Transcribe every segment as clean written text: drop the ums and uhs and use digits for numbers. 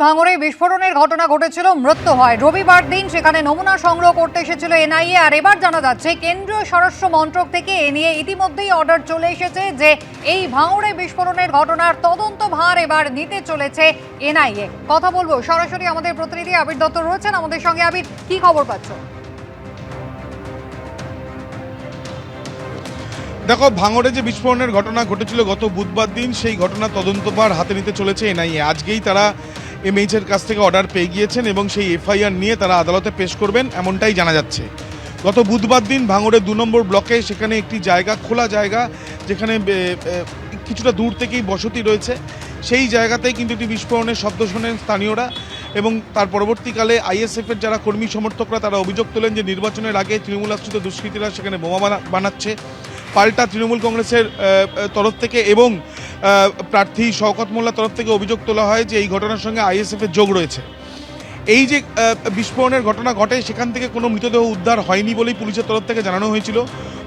ভাঙড়ে বিস্ফোরণের ঘটনা ঘটেছিল, মৃত্যু হয় রবিবার দিন। সেখানে নমুনা সংগ্রহ করতে এসেছিল এনআইএ। আর এবার জানা যাচ্ছে কেন্দ্রীয় স্বরাষ্ট্র মন্ত্রক থেকে এ নিয়ে ইতিমধ্যেই অর্ডার চলে এসেছে যে এই ভাঙড়ে বিস্ফোরণের ঘটনার তদন্ত ভার এবার নিতে চলেছে এনআইএ। কথা বলবো সরাসরি আমাদের প্রতিনিধি আবির দত্ত রয়েছেন আমাদের সঙ্গে। আবির, কি খবর পাচ্ছ? দেখো, ভাঙড়ে যে বিস্ফোরণের ঘটনা ঘটেছিল গত বুধবার দিন, সেই ঘটনা তদন্তভার হাতে নিতে চলেছে এনআইএ। আজকেই তারা এমএইচের কাছ থেকে অর্ডার পেয়ে গিয়েছেন এবং সেই এফআইআর নিয়ে তারা আদালতে পেশ করবেন, এমনটাই জানা যাচ্ছে। গত বুধবার দিন ভাঙড়ের 2 নম্বর ব্লকে সেখানে একটি জায়গা, খোলা জায়গা, যেখানে কিছুটা দূর থেকেই বসতি রয়েছে, সেই জায়গাতেই কিন্তু একটি বিস্ফোরণের শব্দ শোনেন স্থানীয়রা। এবং তার পরবর্তীকালে আইএসএফের যারা কর্মী সমর্থকরা তারা অভিযোগ তোলেন যে নির্বাচনের আগে তৃণমূল আশ্রিত দুষ্কৃতীরা সেখানে বোমা বানাচ্ছে। পাল্টা তৃণমূল কংগ্রেসের তরফ থেকে এবং প্রার্থী শওকত মোল্লার তরফ থেকে অভিযোগ তোলা হয় যে এই ঘটনার সঙ্গে আইএসএফের যোগ রয়েছে। এই যে বিস্ফোরণের ঘটনা ঘটে, সেখান থেকে কোনো মৃতদেহ উদ্ধার হয়নি বলেই পুলিশের তরফ থেকে জানানো হয়েছিল।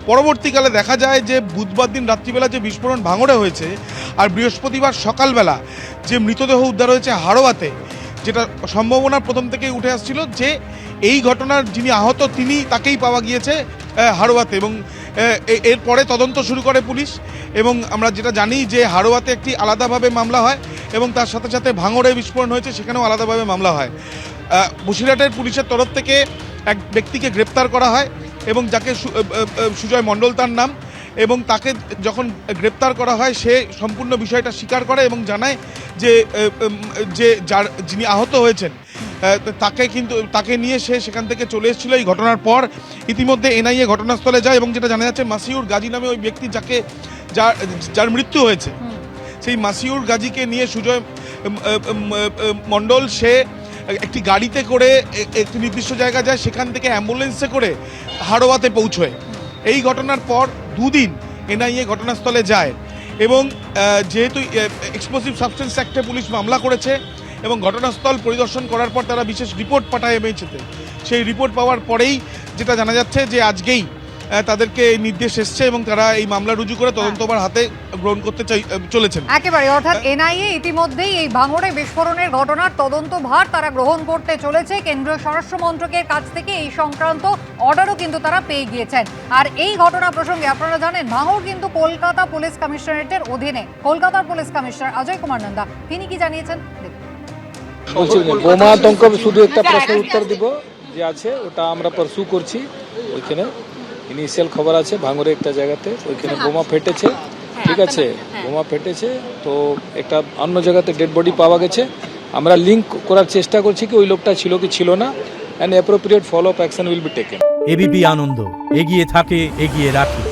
পরবর্তীকালে দেখা যায় যে বুধবার দিন রাত্রিবেলা যে বিস্ফোরণ ভাঙড়ে হয়েছে, আর বৃহস্পতিবার সকালবেলা যে মৃতদেহ উদ্ধার হয়েছে হাড়োয়াতে, যেটা সম্ভাবনা প্রথম থেকেই উঠে আসছিল যে এই ঘটনার যিনি আহত তিনি তাকেই পাওয়া গিয়েছে হাড়োয়াতে। এবং এরপরে তদন্ত শুরু করে পুলিশ। এবং আমরা যেটা জানি যে হাড়োয়াতে একটি আলাদাভাবে মামলা হয় এবং তার সাথে সাথে ভাঙড়ে বিস্ফোরণ হয়েছে সেখানেও আলাদাভাবে মামলা হয়। বসিরহাটের পুলিশের তরফ থেকে এক ব্যক্তিকে গ্রেপ্তার করা হয় এবং যাকে সুজয় মণ্ডল তার নাম, এবং তাকে যখন গ্রেপ্তার করা হয় সে সম্পূর্ণ বিষয়টা স্বীকার করে এবং জানায় যে যিনি আহত হয়েছেন তাকে নিয়ে সে সেখান থেকে চলে এসেছিল। এই ঘটনার পর ইতিমধ্যে এনআইএ ঘটনাস্থলে যায় এবং যেটা জানা যাচ্ছে মাসিউর গাজী নামে ওই ব্যক্তি যার মৃত্যু হয়েছে, সেই মাসিউর গাজীকে নিয়ে সুজয় মণ্ডল সে একটি গাড়িতে করে একটি নির্দিষ্ট জায়গা যায়, সেখান থেকে অ্যাম্বুলেন্সে করে হাড়োয়াতে পৌঁছয়। এই ঘটনার পর 2 দিন এনআইএ ঘটনাস্থলে যায় এবং যেহেতু এক্সপ্লোসিভ সাবস্টেন্স অ্যাক্টে পুলিশ মামলা করেছে এবং ঘটনাস্থল পরিদর্শন করার পর তারা বিশেষ রিপোর্ট পাঠায় এমএইচতে। সেই রিপোর্ট পাওয়ার পরেই যেটা জানা যাচ্ছে যে আজকেই তাদেরকে নির্দেশ এসছে এবং তারা এই মামলা রুজু করে তদন্তভার হাতে গ্রহণ করতে চলেছেন। একেবারে, অর্থাৎ এনআইএ ইতিমধ্যেই এই ভাঙড়ে বিস্ফোরণের ঘটনার তদন্ত ভার তারা গ্রহণ করতে চলেছে। কেন্দ্রীয় স্বরাষ্ট্র মন্ত্রকের কাছ থেকে এই সংক্রান্ত অর্ডারও কিন্তু তারা পেয়ে গিয়েছেন। আর এই ঘটনা প্রসঙ্গে আপনারা জানেন ভাঙড় কিন্তু কলকাতা পুলিশ কমিশনারেটের অধীনে। কলকাতার পুলিশ কমিশনার অজয় কুমার নন্দা তিনি কি জানিয়েছেন বোমা আতঙ্ক শুধু একটা প্রশ্নের উত্তর দিব যে আছে ওটা আমরা পারসু করছি। ওইখানে ইনিশিয়াল খবর আছে ভাঙড়ে একটা জায়গাতে ওইখানে বোমা ফেটেছে, ঠিক আছে, বোমা ফেটেছে, তো একটা অন্য জায়গাতে ডেড বডি পাওয়া গেছে। আমরা লিঙ্ক করার চেষ্টা করছি কি ওই লোকটা ছিল কি ছিল না, and appropriate follow up action will be taken. ABP Ananda, এগিয়ে থাকে, এগিয়ে রাখে।